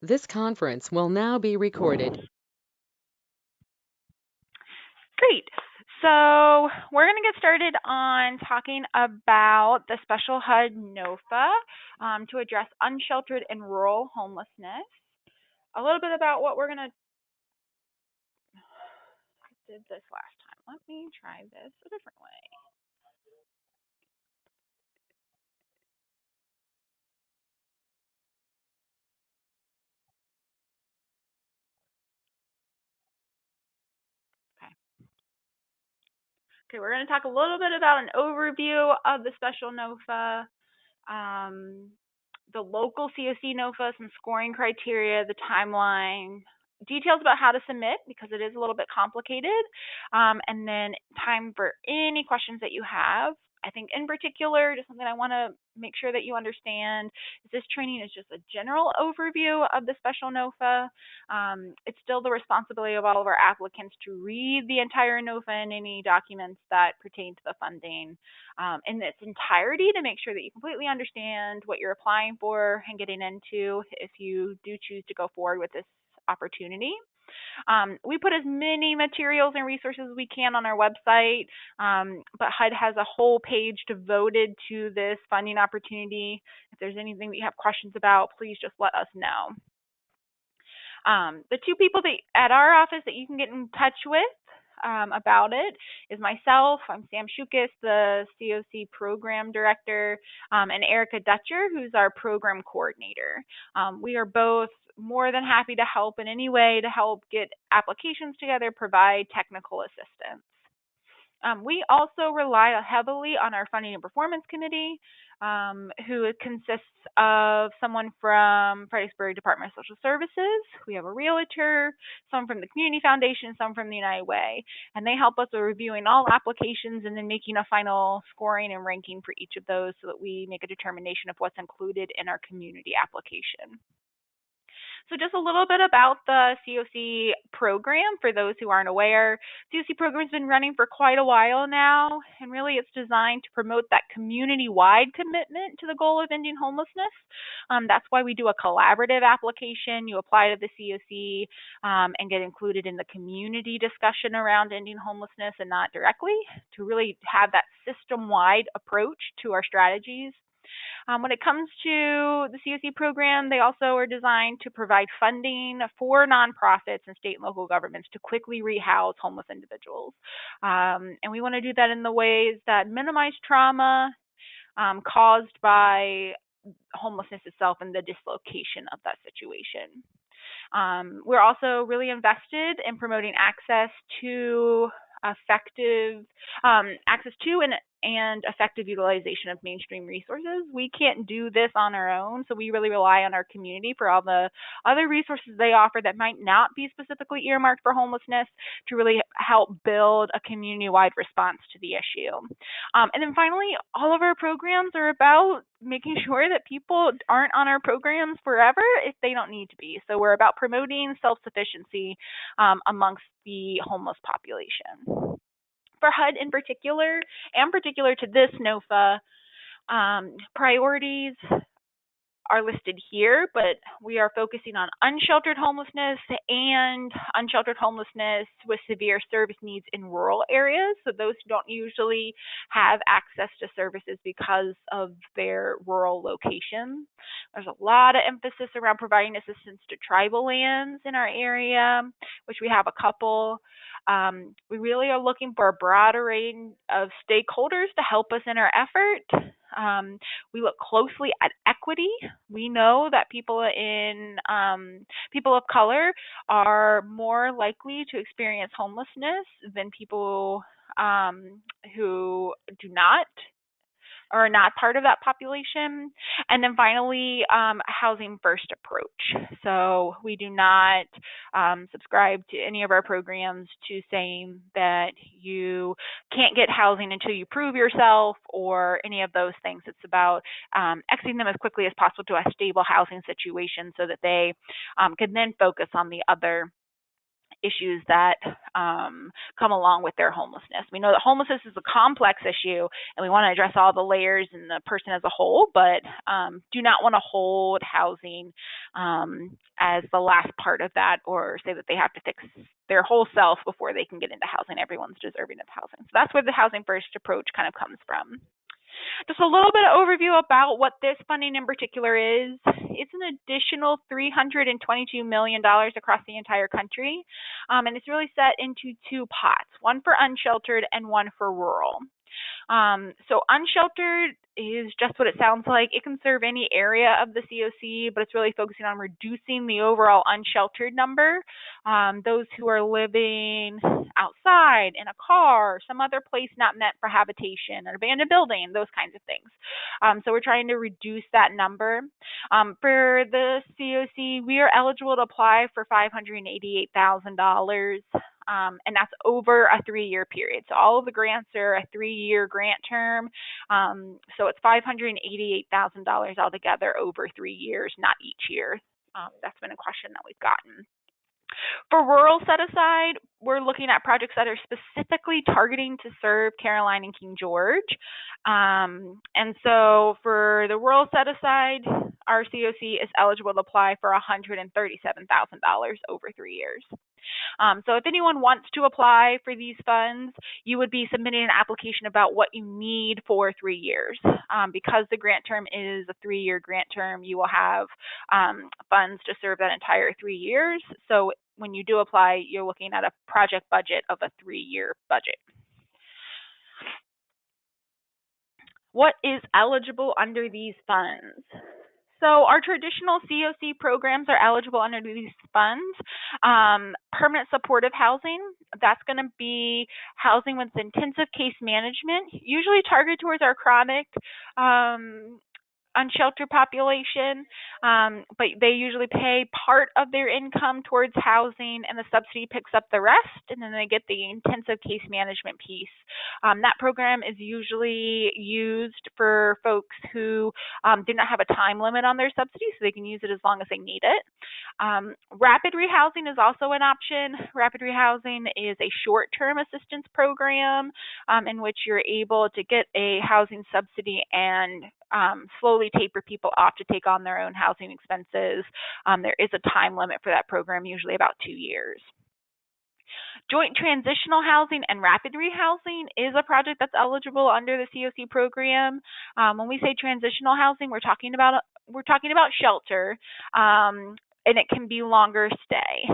This conference will now be recorded. Great. So we're going to get started on talking about the special HUD NOFA to address unsheltered and rural homelessness. A little bit about what we're going to did this last time. Let me try this a different way. Okay, we're going to talk a little bit about an overview of the special NOFA, the local CoC NOFA, some scoring criteria, the timeline, details about how to submit because it is a little bit complicated, and then time for any questions that you have. I think in particular, just something I want to make sure that you understand is this training is just a general overview of the special NOFA. It's still the responsibility of all of our applicants to read the entire NOFA and any documents that pertain to the funding in its entirety to make sure that you completely understand what you're applying for and getting into if you do choose to go forward with this opportunity. We put as many materials and resources as we can on our website, but HUD has a whole page devoted to this funding opportunity. If there's anything that you have questions about, please just let us know. The two people at our office that you can get in touch with about it is myself. I'm Sam Shukis, the CoC program director, and Erica Dutcher, who's our program coordinator. We are both more than happy to help in any way to help get applications together, provide technical assistance. We also rely heavily on our funding and performance committee, who consists of someone from Fredericksburg Department of Social Services. We have a realtor, some from the Community Foundation, some from the United Way, and they help us with reviewing all applications and then making a final scoring and ranking for each of those so that we make a determination of what's included in our community application. So just a little bit about the CoC program for those who aren't aware. CoC program's been running for quite a while now, and really it's designed to promote that community-wide commitment to the goal of ending homelessness. That's why we do a collaborative application. You apply to the CoC and get included in the community discussion around ending homelessness and not directly, to really have that system-wide approach to our strategies. When it comes to the CoC program, they also are designed to provide funding for nonprofits and state and local governments to quickly rehouse homeless individuals. And we want to do that in the ways that minimize trauma caused by homelessness itself and the dislocation of that situation. We're also really invested in promoting access to and effective utilization of mainstream resources. We can't do this on our own, so we really rely on our community for all the other resources they offer that might not be specifically earmarked for homelessness to really help build a community-wide response to the issue. And then finally, all of our programs are about making sure that people aren't on our programs forever if they don't need to be. So we're about promoting self-sufficiency amongst the homeless population. For HUD in particular, and particular to this NOFA, priorities are listed here, but we are focusing on unsheltered homelessness and unsheltered homelessness with severe service needs in rural areas. So those who don't usually have access to services because of their rural location. There's a lot of emphasis around providing assistance to tribal lands in our area, which we have a couple. We really are looking for a broad array of stakeholders to help us in our effort. We look closely at equity. We know that people of color are more likely to experience homelessness than people who do not or are not part of that population. And then finally, housing first approach. So we do not subscribe to any of our programs to saying that you can't get housing until you prove yourself or any of those things. It's about exiting them as quickly as possible to a stable housing situation so that they can then focus on the other issues that come along with their homelessness. We know that homelessness is a complex issue, and we want to address all the layers and the person as a whole, but do not want to hold housing as the last part of that, or say that they have to fix their whole self before they can get into housing. Everyone's deserving of housing. So that's where the housing first approach kind of comes from. Just a little bit of overview about what this funding in particular is. It's an additional $322 million across the entire country, and it's really set into two pots, one for unsheltered and one for rural. So unsheltered is just what it sounds like. It can serve any area of the CoC, but it's really focusing on reducing the overall unsheltered number. Those who are living outside, in a car, some other place not meant for habitation, an abandoned building, those kinds of things. So we're trying to reduce that number. For the CoC, we are eligible to apply for $588,000. And that's over a 3-year period. So all of the grants are a 3-year grant term. So it's $588,000 altogether over 3 years, not each year. That's been a question that we've gotten. For rural set aside, we're looking at projects that are specifically targeting to serve Caroline and King George. And so for the rural set aside, our CoC is eligible to apply for $137,000 over 3 years. So if anyone wants to apply for these funds, you would be submitting an application about what you need for 3 years. Because the grant term is a 3-year grant term, you will have funds to serve that entire 3 years. So when you do apply, you're looking at a project budget of a 3-year budget. What is eligible under these funds? So our traditional CoC programs are eligible under these funds. Permanent supportive housing, that's going to be housing with intensive case management, usually targeted towards our chronic unsheltered population, but they usually pay part of their income towards housing, and the subsidy picks up the rest, and then they get the intensive case management piece. That program is usually used for folks who do not have a time limit on their subsidy, so they can use it as long as they need it. Rapid rehousing is also an option. Rapid rehousing is a short-term assistance program in which you're able to get a housing subsidy and slowly taper people off to take on their own housing expenses. There is a time limit for that program, usually about 2 years. Joint transitional housing and rapid rehousing is a project that's eligible under the CoC program. When we say transitional housing, we're talking about shelter. And it can be longer stay.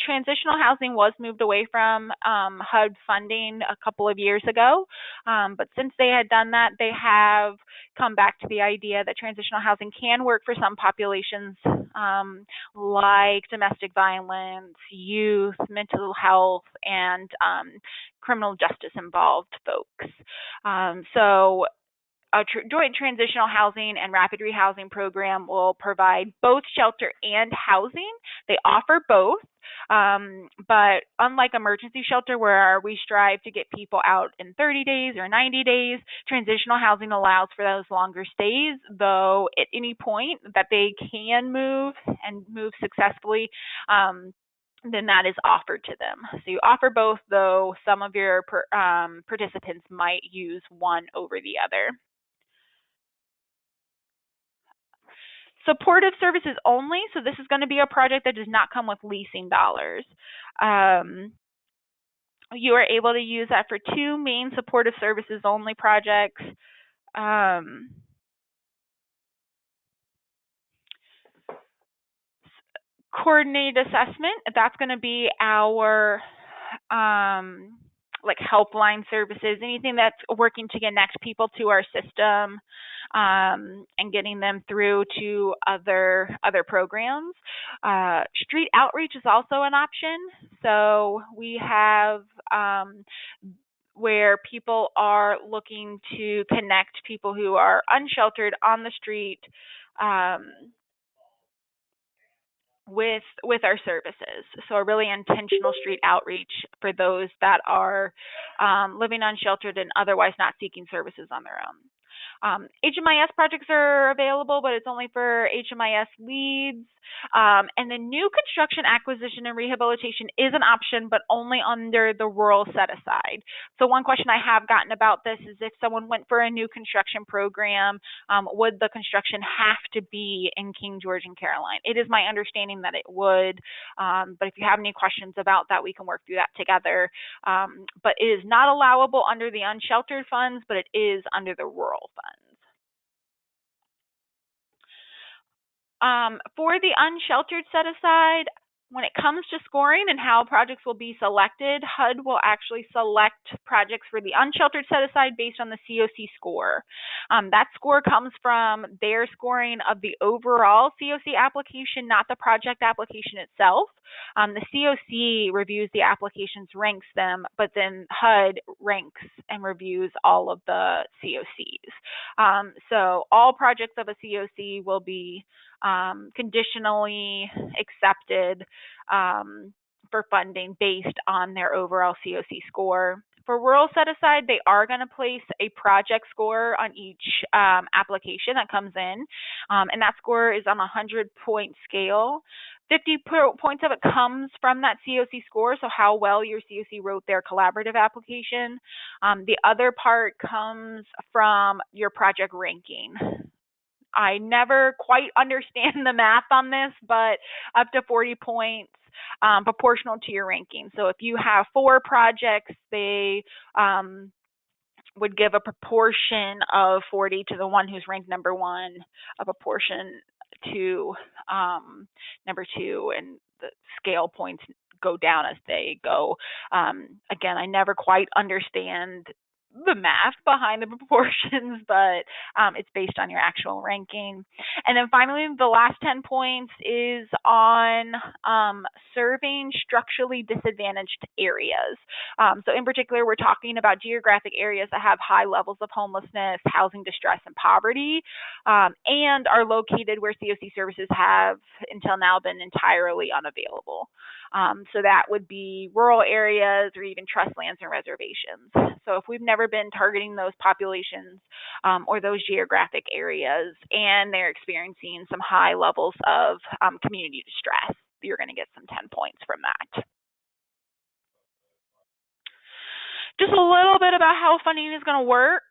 Transitional housing was moved away from HUD funding a couple of years ago, but since they had done that, they have come back to the idea that transitional housing can work for some populations like domestic violence, youth, mental health, and criminal justice involved folks. So a joint transitional housing and rapid rehousing program will provide both shelter and housing. They offer both, but unlike emergency shelter where we strive to get people out in 30 days or 90 days, transitional housing allows for those longer stays, though at any point that they can move and move successfully, then that is offered to them. So you offer both, though some of your participants might use one over the other. Supportive services only, so this is going to be a project that does not come with leasing dollars. You are able to use that for 2 main supportive services only projects. Coordinated assessment, that's going to be our like helpline services, anything that's working to connect people to our system and getting them through to other programs. Street outreach is also an option. So we have where people are looking to connect people who are unsheltered on the street with our services. So a really intentional street outreach for those that are living unsheltered and otherwise not seeking services on their own. HMIS projects are available, but it's only for HMIS leads. And then new construction acquisition and rehabilitation is an option, but only under the rural set aside. So one question I have gotten about this is if someone went for a new construction program, would the construction have to be in King George and Caroline? It is my understanding that it would, but if you have any questions about that, we can work through that together. But it is not allowable under the unsheltered funds, but it is under the rural funds. For the unsheltered set aside, when it comes to scoring and how projects will be selected, HUD will actually select projects for the unsheltered set aside based on the CoC score. That score comes from their scoring of the overall CoC application, not the project application itself. The CoC reviews the applications, ranks them, but then HUD ranks and reviews all of the CoCs. So all projects of a CoC will be conditionally accepted for funding based on their overall CoC score. For rural set aside, they are going to place a project score on each application that comes in, and that score is on a 100-point scale. 50 points of it comes from that CoC score, so how well your CoC wrote their collaborative application. The other part comes from your project ranking. I never quite understand the math on this, but up to 40 points proportional to your ranking. So if you have 4 projects, they would give a proportion of 40 to the one who's ranked number 1, a proportion to number 2, and the scale points go down as they go. Again, I never quite understand the math behind the proportions, but it's based on your actual ranking. And then finally, the last 10 points is on serving structurally disadvantaged areas. So in particular, we're talking about geographic areas that have high levels of homelessness, housing distress, and poverty, and are located where CoC services have until now been entirely unavailable. So that would be rural areas or even trust lands and reservations. So if we've never been targeting those populations or those geographic areas and they're experiencing some high levels of community distress, you're going to get some 10 points from that. Just a little bit about how funding is going to work.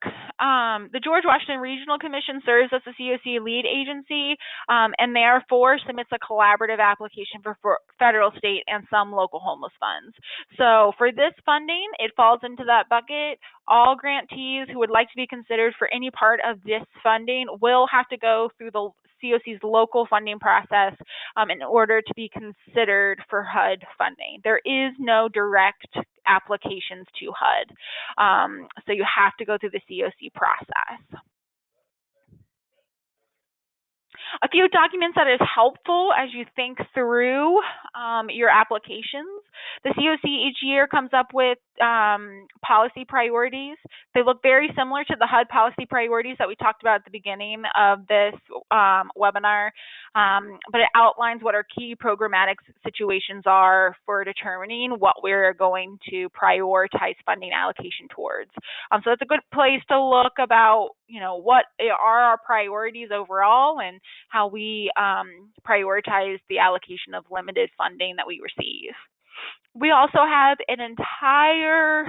The George Washington Regional Commission serves as the CoC lead agency and therefore submits a collaborative application for federal, state, and some local homeless funds. So for this funding, it falls into that bucket. All grantees who would like to be considered for any part of this funding will have to go through the CoC's local funding process in order to be considered for HUD funding. There is no direct applications to HUD, so you have to go through the CoC process. A few documents that is helpful as you think through your applications. The CoC each year comes up with policy priorities. They look very similar to the HUD policy priorities that we talked about at the beginning of this webinar, but it outlines what our key programmatic situations are for determining what we're going to prioritize funding allocation towards. So it's a good place to look about, what are our priorities overall and how we prioritize the allocation of limited funding that we receive. We also have an entire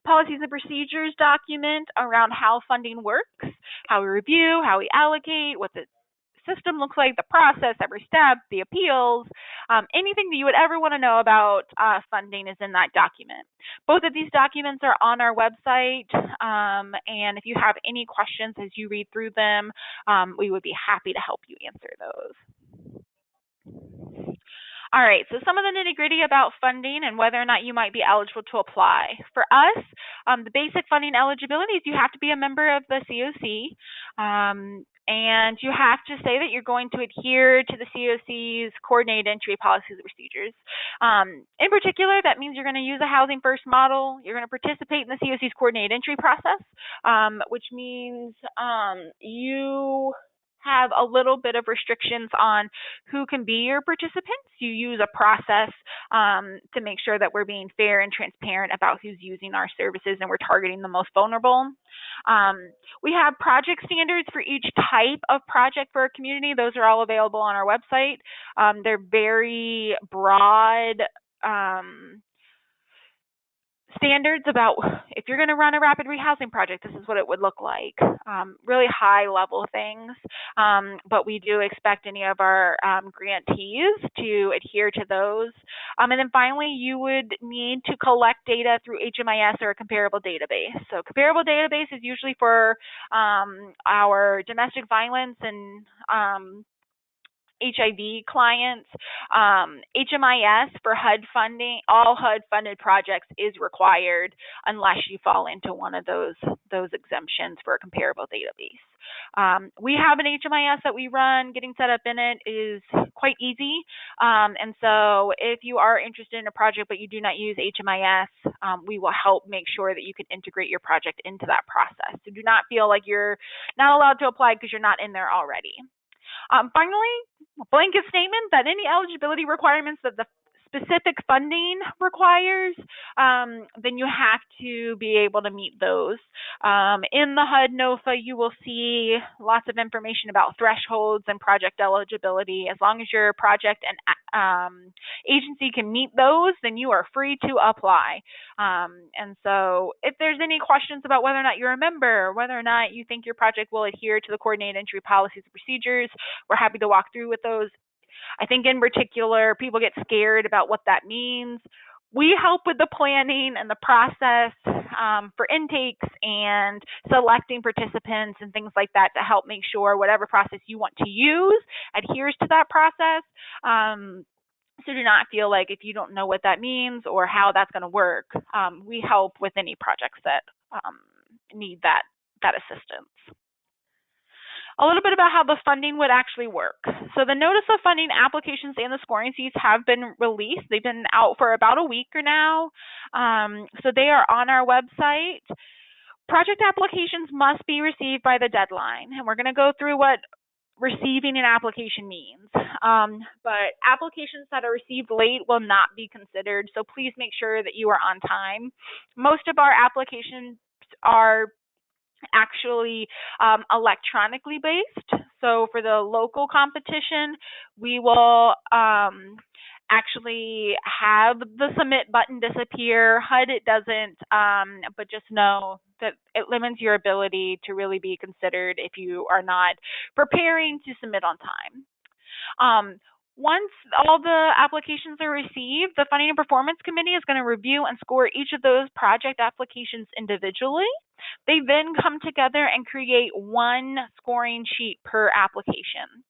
policies and procedures document around how funding works, how we review, how we allocate, what the system looks like, the process, every step, the appeals, anything that you would ever want to know about funding is in that document. Both of these documents are on our website, and if you have any questions as you read through them, we would be happy to help you answer those. All right, so some of the nitty-gritty about funding and whether or not you might be eligible to apply. For us, the basic funding eligibility is you have to be a member of the CoC, and you have to say that you're going to adhere to the CoC's coordinated entry policies and procedures. In particular, that means you're going to use a housing first model. You're going to participate in the CoC's coordinated entry process, which means you have a little bit of restrictions on who can be your participants. You use a process to make sure that we're being fair and transparent about who's using our services and we're targeting the most vulnerable. We have project standards for each type of project for a community. Those are all available on our website. They're very broad standards about if you're going to run a rapid rehousing project, this is what it would look like. Really high level things, but we do expect any of our grantees to adhere to those. And then finally, you would need to collect data through HMIS or a comparable database. So comparable database is usually for our domestic violence and HIV clients. HMIS for HUD funding, all HUD funded projects is required unless you fall into one of those exemptions for a comparable database. We have an HMIS that we run. Getting set up in it is quite easy. And so if you are interested in a project but you do not use HMIS, we will help make sure that you can integrate your project into that process. So do not feel like you're not allowed to apply because you're not in there already. Finally, a blanket statement that any eligibility requirements that the specific funding requires, then you have to be able to meet those. In the HUD NOFO, you will see lots of information about thresholds and project eligibility. As long as your project and agency can meet those, then you are free to apply. And so if there's any questions about whether or not you're a member, whether or not you think your project will adhere to the coordinated entry policies and procedures, we're happy to walk through with those. I think in particular, people get scared about what that means. We help with the planning and the process for intakes and selecting participants and things like that to help make sure whatever process you want to use adheres to that process. So do not feel like if you don't know what that means or how that's going to work, we help with any projects that need that assistance. A little bit about how the funding would actually work. So the notice of funding applications and the scoring sheets have been released. They've been out for about a week or now. So they are on our website. Project applications must be received by the deadline. And we're going to go through what receiving an application means. But applications that are received late will not be considered. So please make sure that you are on time. Most of our applications are actually electronically based. So for the local competition, we will actually have the submit button disappear. HUD, it doesn't, but just know that it limits your ability to really be considered if you are not preparing to submit on time. Once all the applications are received, the Funding and Performance Committee is going to review and score each of those project applications individually. They then come together and create one scoring sheet per application.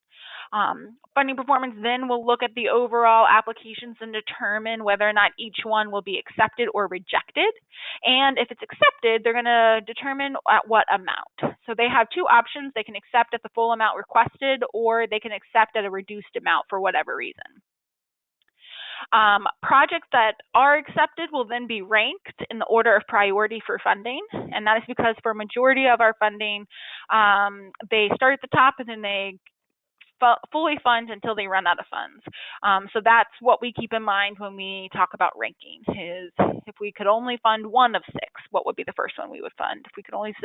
Funding Performance then will look at the overall applications and determine whether or not each one will be accepted or rejected. And if it's accepted, they're going to determine at what amount. So they have two options. They can accept at the full amount requested, or they can accept at a reduced amount for whatever reason. Projects that are accepted will then be ranked in the order of priority for funding, and that is because for a majority of our funding, they start at the top and then they fully fund until they run out of funds. So that's what we keep in mind when we talk about ranking, is if we could only fund one of six, what would be the first one we would fund? If we could only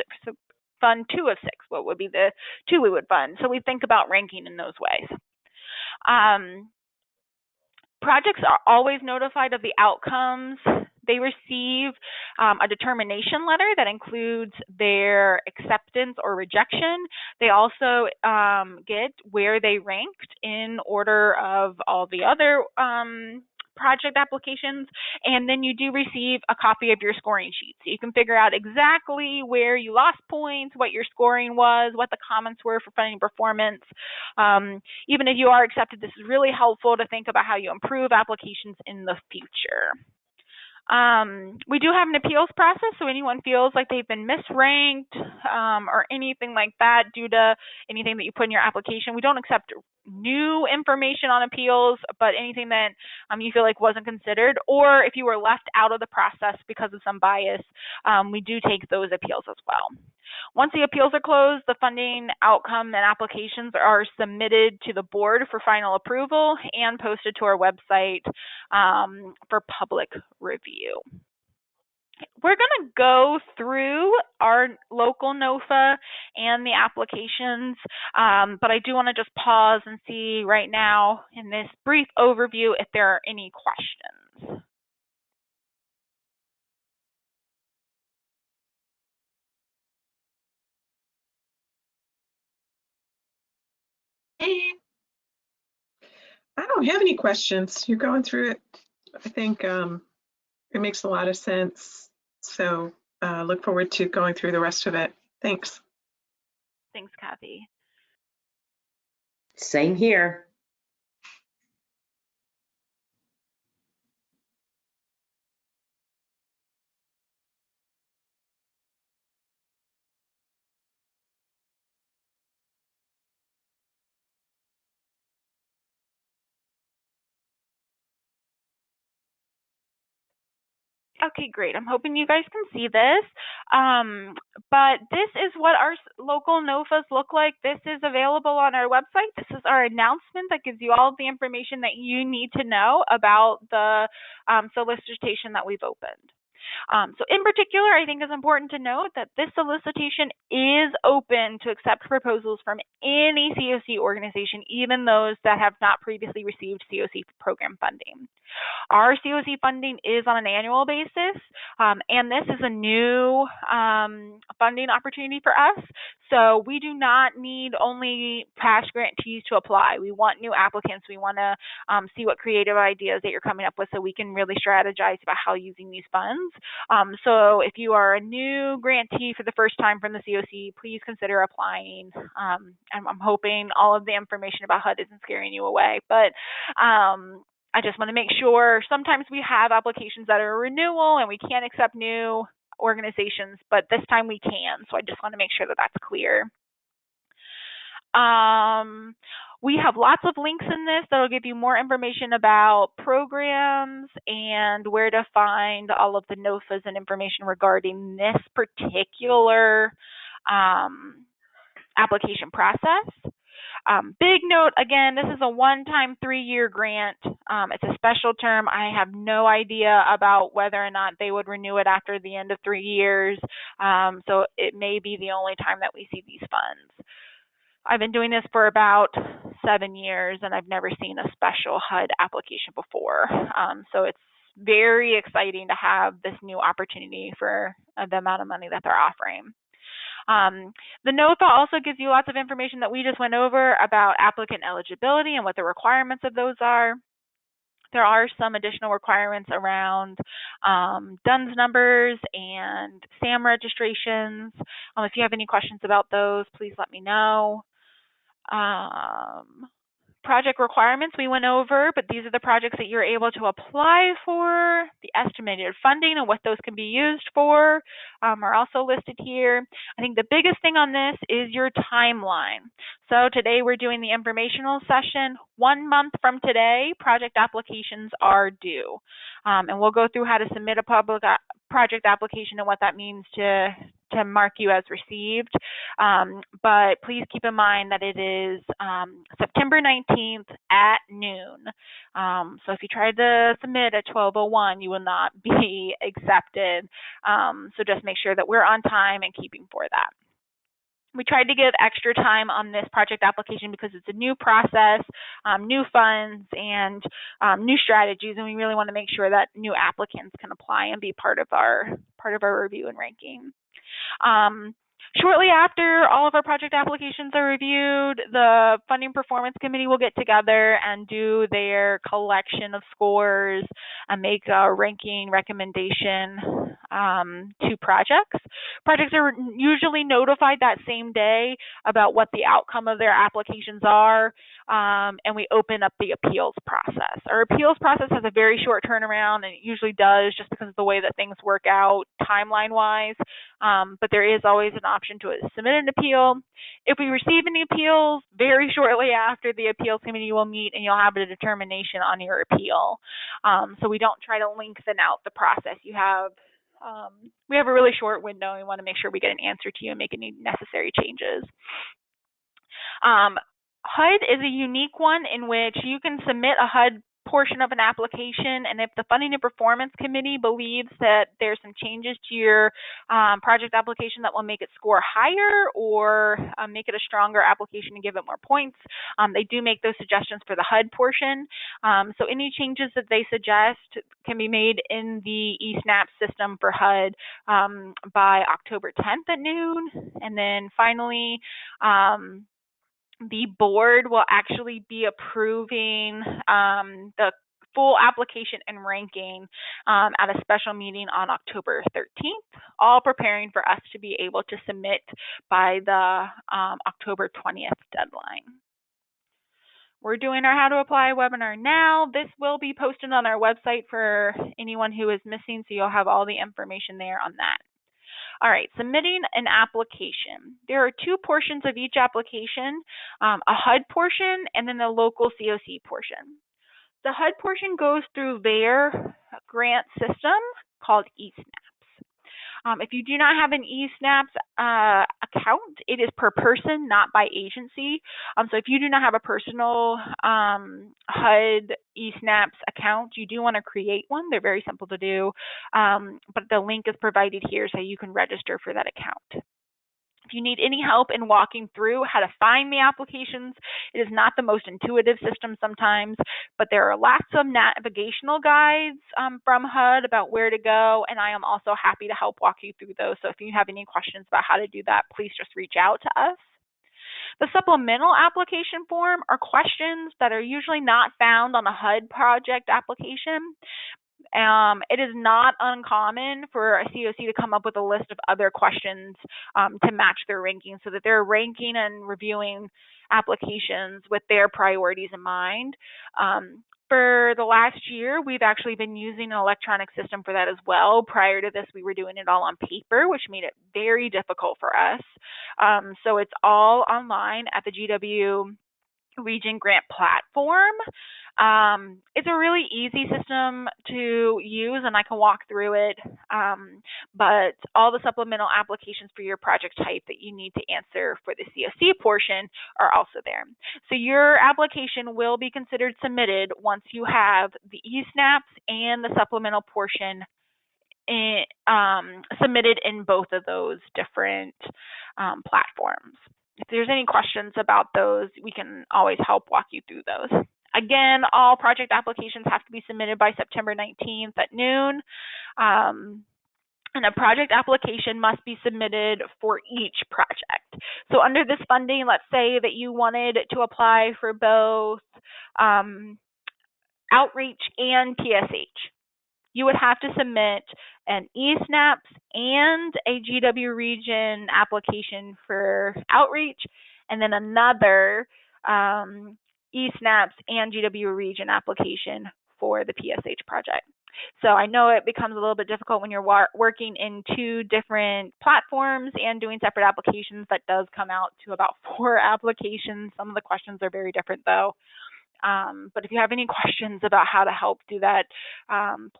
fund two of six, what would be the two we would fund? So we think about ranking in those ways. Projects are always notified of the outcomes. They receive a determination letter that includes their acceptance or rejection. They also get where they ranked in order of all the other project applications, and then you do receive a copy of your scoring sheet. So you can figure out exactly where you lost points, what your scoring was, what the comments were for funding performance. Even if you are accepted, this is really helpful to think about how you improve applications in the future. We do have an appeals process, so anyone feels like they've been misranked or anything like that due to anything that you put in your application, we don't accept new information on appeals, but anything that you feel like wasn't considered, or if you were left out of the process because of some bias, we do take those appeals as well. Once the appeals are closed, the funding outcome and applications are submitted to the board for final approval and posted to our website for public review. We're going to go through our local NOFA and the applications, but I do want to just pause and see right now in this brief overview if there are any questions. I don't have any questions. You're going through it. I think it makes a lot of sense. So look forward to going through the rest of it. Thanks. Thanks, Kathy. Same here. Okay, great. I'm hoping you guys can see this. But this is what our local NOFAs look like. This is available on our website. This is our announcement that gives you all of the information that you need to know about the solicitation that we've opened. So in particular, I think it's important to note that this solicitation is open to accept proposals from any CoC organization, even those that have not previously received CoC program funding. Our CoC funding is on an annual basis, and this is a new funding opportunity for us. So we do not need only past grantees to apply. We want new applicants. We want to see what creative ideas that you're coming up with so we can really strategize about how using these funds. So if you are a new grantee for the first time from the CoC, please consider applying. I'm hoping all of the information about HUD isn't scaring you away, but I just want to make sure. Sometimes we have applications that are a renewal and we can't accept new organizations, but this time we can. So I just want to make sure that that's clear. We have lots of links in this that will give you more information about programs and where to find all of the NOFAs and information regarding this particular application process. Big note, again, this is a one-time 3-year grant. It's a special term. I have no idea about whether or not they would renew it after the end of 3 years. So it may be the only time that we see these funds. I've been doing this for about 7 years, and I've never seen a special HUD application before. So it's very exciting to have this new opportunity for the amount of money that they're offering. The NOFA also gives you lots of information that we just went over about applicant eligibility and what the requirements of those are. There are some additional requirements around DUNS numbers and SAM registrations. If you have any questions about those, please let me know. Project requirements we went over, but these are the projects that you're able to apply for. The estimated funding and what those can be used for are also listed here. I think the biggest thing on this is your timeline. So today we're doing the informational session. 1 month from today, project applications are due. And we'll go through how to submit a public project application and what that means to mark you as received. But please keep in mind that it is September 19th at noon. So if you try to submit at 12:01, you will not be accepted. So just make sure that we're on time and keeping for that. We tried to give extra time on this project application because it's a new process, new funds, and new strategies, and we really want to make sure that new applicants can apply and be part of our review and ranking. Shortly after all of our project applications are reviewed, the Funding Performance Committee will get together and do their collection of scores and make a ranking recommendation to projects. Projects are usually notified that same day about what the outcome of their applications are, and we open up the appeals process. Our appeals process has a very short turnaround, and it usually does just because of the way that things work out timeline-wise, but there is always an option to submit an appeal. If we receive any appeals, very shortly after, the appeals committee will meet and you'll have a determination on your appeal. So we don't try to lengthen out the process. We have a really short window, and we want to make sure we get an answer to you and make any necessary changes. HUD is a unique one in which you can submit a HUD portion of an application, and if the Funding and Performance Committee believes that there's some changes to your project application that will make it score higher or make it a stronger application and give it more points, they do make those suggestions for the HUD portion. So any changes that they suggest can be made in the eSNAP system for HUD by October 10th at noon. And then finally, the board will actually be approving the full application and ranking at a special meeting on October 13th, all preparing for us to be able to submit by the October 20th deadline. We're doing our How to Apply webinar now. This will be posted on our website for anyone who is missing, so you'll have all the information there on that. All right, submitting an application. There are two portions of each application, a HUD portion and then the local CoC portion. The HUD portion goes through their grant system called eSNAPs. If you do not have an eSNAPs account, it is per person, not by agency. So if you do not have a personal HUD eSNAPs account, you do want to create one. They're very simple to do, but the link is provided here so you can register for that account. If you need any help in walking through how to find the applications, it is not the most intuitive system sometimes, but there are lots of navigational guides from HUD about where to go, and I am also happy to help walk you through those. So if you have any questions about how to do that, please just reach out to us. The supplemental application form are questions that are usually not found on a HUD project application. It is not uncommon for a CoC to come up with a list of other questions to match their ranking so that they're ranking and reviewing applications with their priorities in mind. For the last year, we've actually been using an electronic system for that as well. Prior to this, we were doing it all on paper, which made it very difficult for us. So it's all online at the GW Region Grant platform. It's a really easy system to use, and I can walk through it, but all the supplemental applications for your project type that you need to answer for the CoC portion are also there. So your application will be considered submitted once you have the eSNAPs and the supplemental portion submitted in both of those different platforms. If there's any questions about those, we can always help walk you through those. Again, all project applications have to be submitted by September 19th at noon. And a project application must be submitted for each project. So under this funding, let's say that you wanted to apply for both outreach and PSH. You would have to submit an eSNAPs and a GW Region application for outreach, and then another eSNAPs and GW Region application for the PSH project. So I know it becomes a little bit difficult when you're working in two different platforms and doing separate applications. That does come out to about 4 applications. Some of the questions are very different though. But if you have any questions about how to help do that,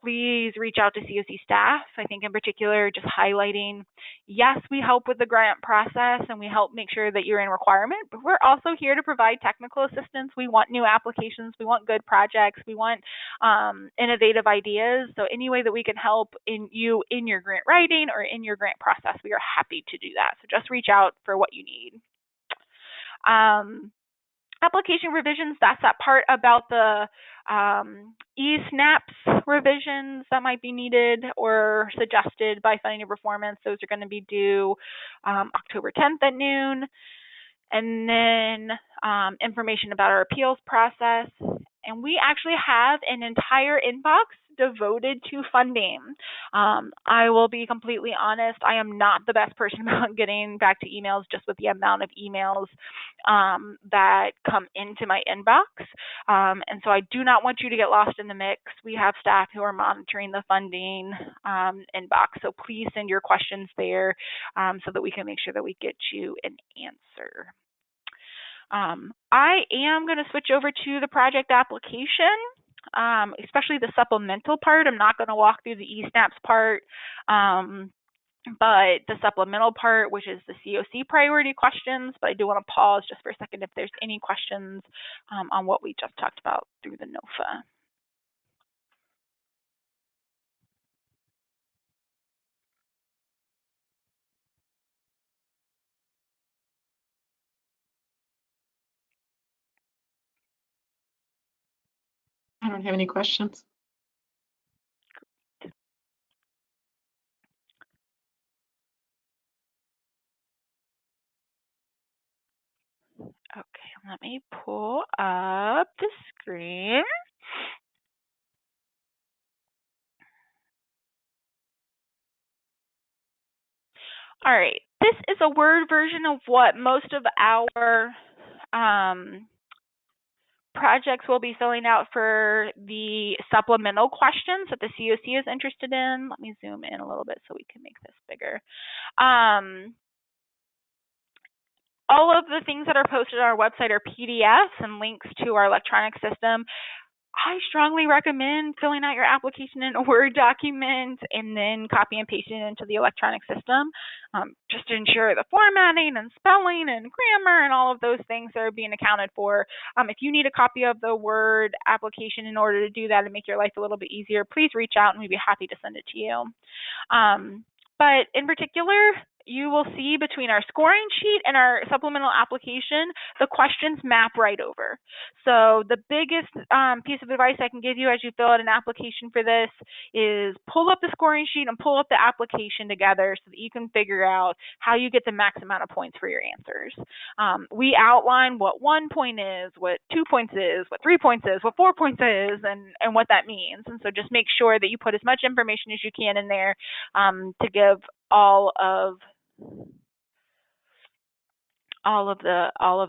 please reach out to CoC staff. I think in particular, just highlighting, yes, we help with the grant process and we help make sure that you're in requirement, but we're also here to provide technical assistance. We want new applications. We want good projects. We want innovative ideas. So any way that we can help in your grant writing or in your grant process, we are happy to do that. So just reach out for what you need. Application revisions, that's that part about the eSNAPs revisions that might be needed or suggested by Funding and Performance. Those are going to be due October 10th at noon. And then information about our appeals process. And we actually have an entire inbox devoted to funding. I will be completely honest, I am not the best person about getting back to emails just with the amount of emails that come into my inbox. And so I do not want you to get lost in the mix. We have staff who are monitoring the funding inbox, so please send your questions there so that we can make sure that we get you an answer. I am going to switch over to the project application, especially the supplemental part. I'm not going to walk through the eSNAPs part, but the supplemental part, which is the CoC priority questions. But I do want to pause just for a second if there's any questions on what we just talked about through the NOFA. I don't have any questions. Okay, let me pull up the screen. All right, this is a Word version of what most of our projects will be filling out for the supplemental questions that the CoC is interested in. Let me zoom in a little bit so we can make this bigger. All of the things that are posted on our website are PDFs and links to our electronic system. I strongly recommend filling out your application in a Word document and then copy and pasting it into the electronic system, just to ensure the formatting and spelling and grammar and all of those things are being accounted for. If you need a copy of the Word application in order to do that and make your life a little bit easier, please reach out and we'd be happy to send it to you. But in particular, you will see between our scoring sheet and our supplemental application, the questions map right over. So the biggest piece of advice I can give you as you fill out an application for this is pull up the scoring sheet and pull up the application together so that you can figure out how you get the max amount of points for your answers. We outline what 1 point is, what 2 points is, what 3 points is, what 4 points is, and what that means. And so just make sure that you put as much information as you can in there to give all of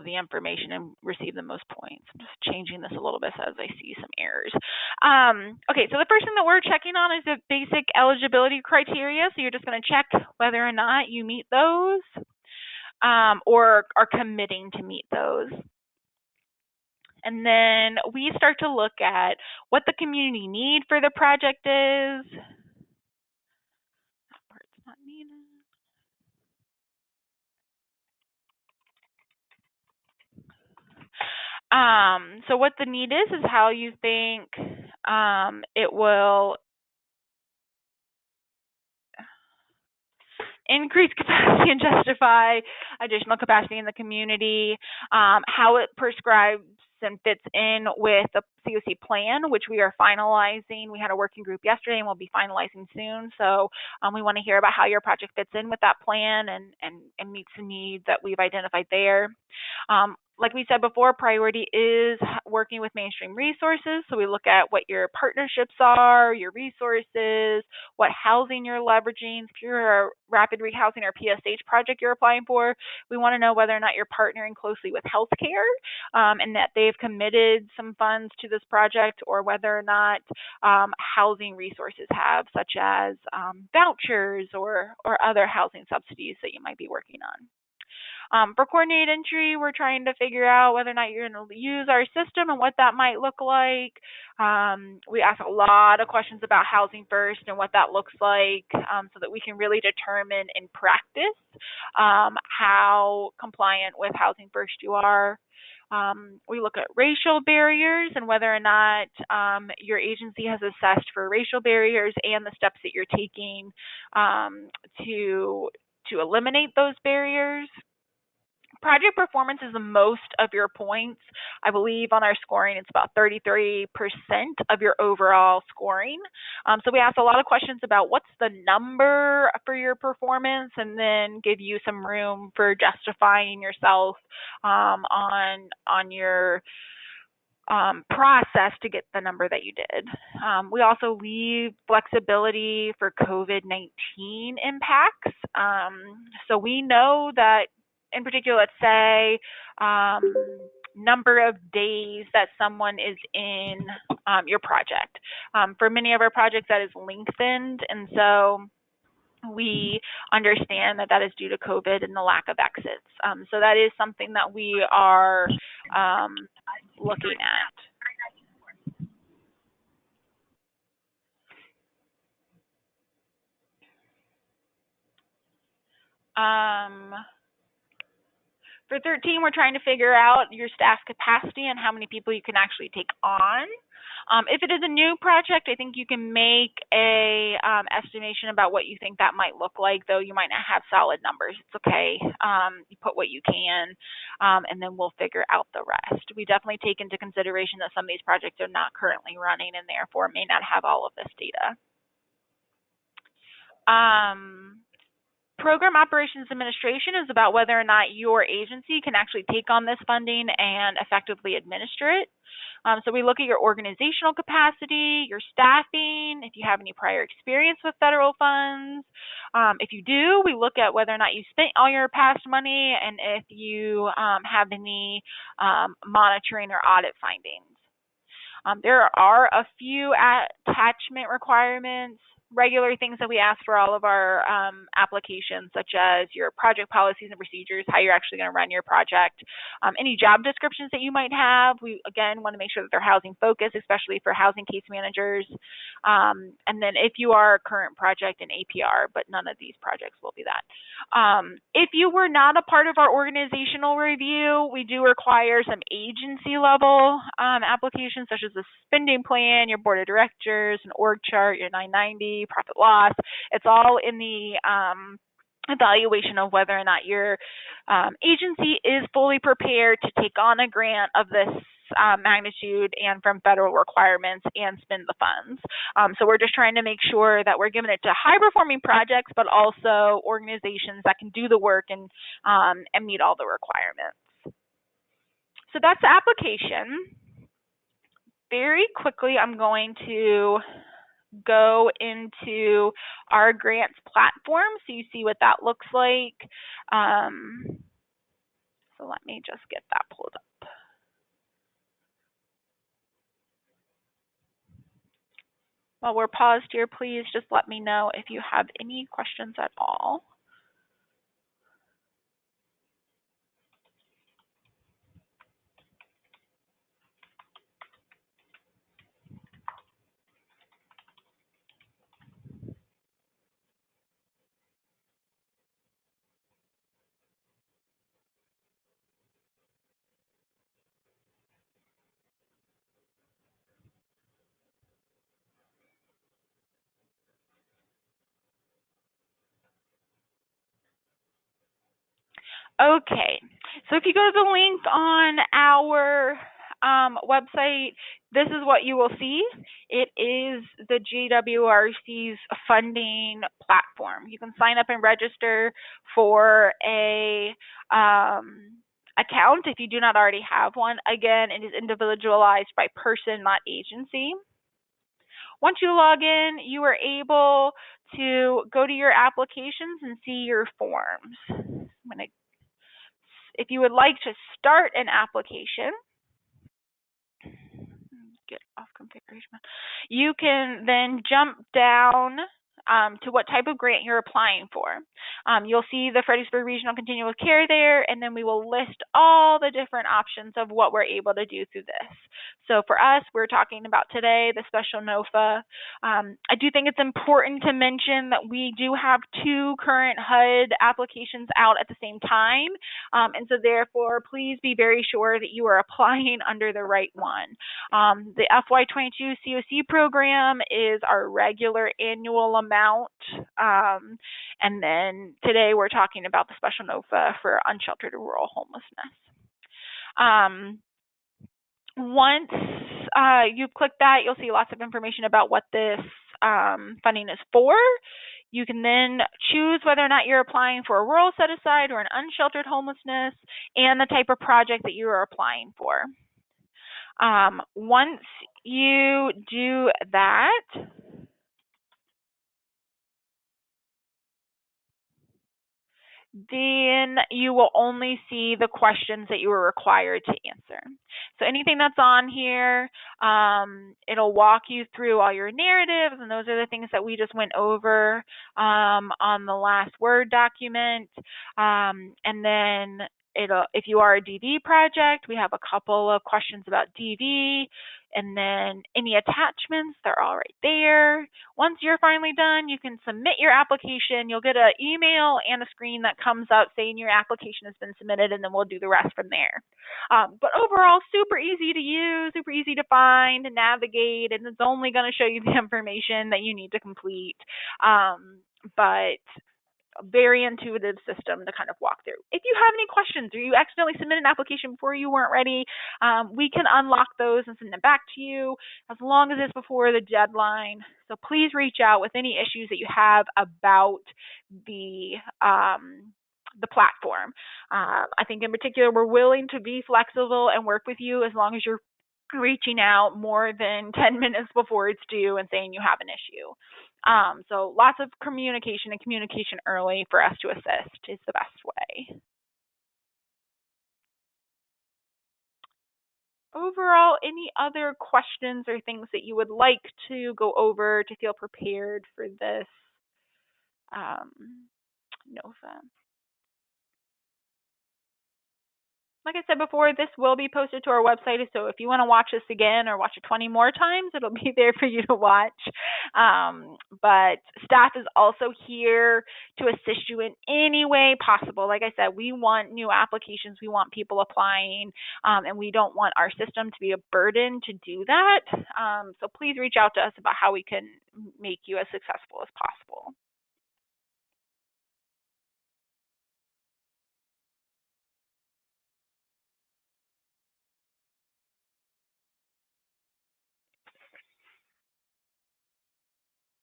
the information and receive the most points. I'm just changing this a little bit as I see some errors. Okay, so the first thing that we're checking on is the basic eligibility criteria. So you're just going to check whether or not you meet those or are committing to meet those. And then we start to look at what the community need for the project is. That part's not needed. So what the need is how you think it will increase capacity and justify additional capacity in the community, how it prescribes and fits in with the CoC plan, which we are finalizing. We had a working group yesterday and we'll be finalizing soon. So we want to hear about how your project fits in with that plan and meets the needs that we've identified there. Like we said before, priority is working with mainstream resources. So we look at what your partnerships are, your resources, what housing you're leveraging. If you're a rapid rehousing or PSH project you're applying for, we want to know whether or not you're partnering closely with healthcare and that they've committed some funds to this project, or whether or not housing resources have, such as vouchers or other housing subsidies that you might be working on. For coordinated entry, we're trying to figure out whether or not you're going to use our system and what that might look like. We ask a lot of questions about Housing First and what that looks like so that we can really determine in practice how compliant with Housing First you are. We look at racial barriers and whether or not your agency has assessed for racial barriers and the steps that you're taking to eliminate those barriers. Project performance is the most of your points. I believe on our scoring, it's about 33% of your overall scoring. So we ask a lot of questions about what's the number for your performance, and then give you some room for justifying yourself on your process to get the number that you did. We also leave flexibility for COVID-19 impacts. So we know that, in particular, let's say number of days that someone is in your project. For many of our projects, that is lengthened, and so we understand that that is due to COVID and the lack of exits. So that is something that we are looking at. For 13, we're trying to figure out your staff capacity and how many people you can actually take on. If it is a new project, I think you can make a estimation about what you think that might look like, though you might not have solid numbers. It's okay. You put what you can, and then we'll figure out the rest. We definitely take into consideration that some of these projects are not currently running and therefore may not have all of this data. Program Operations Administration is about whether or not your agency can actually take on this funding and effectively administer it. So we look at your organizational capacity, your staffing, if you have any prior experience with federal funds. If you do, we look at whether or not you spent all your past money and if you have any monitoring or audit findings. There are a few attachment requirements, regular things that we ask for all of our applications, such as your project policies and procedures, how you're actually going to run your project, any job descriptions that you might have. We, again, want to make sure that they're housing focused, especially for housing case managers. And then if you are a current project in APR, but none of these projects will be that. If you were not a part of our organizational review, we do require some agency level applications, such as the spending plan, your board of directors, an org chart, your 990, profit loss. It's all in the evaluation of whether or not your agency is fully prepared to take on a grant of this magnitude and from federal requirements and spend the funds. So we're just trying to make sure that we're giving it to high performing projects, but also organizations that can do the work and meet all the requirements. So that's the application. Very quickly, I'm going to go into our grants platform so you see what that looks like. So let me just get that pulled up. While we're paused here, please just let me know if you have any questions at all. Okay, so if you go to the link on our website, this is what you will see. It is the GWRC's funding platform. You can sign up and register for a account if you do not already have one. Again, it is individualized by person, not agency. Once you log in, you are able to go to your applications and see your forms. If you would like to start an application, get off configuration, you can then jump down to what type of grant you're applying for. You'll see the Fredericksburg Regional Continual Care there, and then we will list all the different options of what we're able to do through this. So for us, we're talking about today the Special NOFO. I do think it's important to mention that we do have 2 current HUD applications out at the same time, and so therefore, please be very sure that you are applying under the right one. The FY22 CoC program is our regular annual amount, and then today we're talking about the Special NOFO for unsheltered rural homelessness. Once you click that, you'll see lots of information about what this funding is for. You can then choose whether or not you're applying for a rural set-aside or an unsheltered homelessness and the type of project that you are applying for. Once you do that, then you will only see the questions that you were required to answer. So anything that's on here, it'll walk you through all your narratives, and those are the things that we just went over on the last Word document. And then if you are a DV project, we have a couple of questions about DV, and then any attachments, they're all right there. Once you're finally done, you can submit your application. You'll get an email and a screen that comes up saying your application has been submitted, and then we'll do the rest from there. But overall, super easy to use, super easy to find and navigate, and it's only going to show you the information that you need to complete. But a very intuitive system to kind of walk through. If you have any questions or you accidentally submitted an application before you weren't ready, we can unlock those and send them back to you as long as it's before the deadline. So please reach out with any issues that you have about the platform. I think in particular, we're willing to be flexible and work with you as long as you're reaching out more than 10 minutes before it's due and saying you have an issue. So lots of communication and communication early for us to assist is the best way. Overall, any other questions or things that you would like to go over to feel prepared for this NOFA? Like I said before, this will be posted to our website, so if you want to watch this again or watch it 20 more times, it'll be there for you to watch. But staff is also here to assist you in any way possible. Like I said, we want new applications, we want people applying, and we don't want our system to be a burden to do that. So please reach out to us about how we can make you as successful as possible.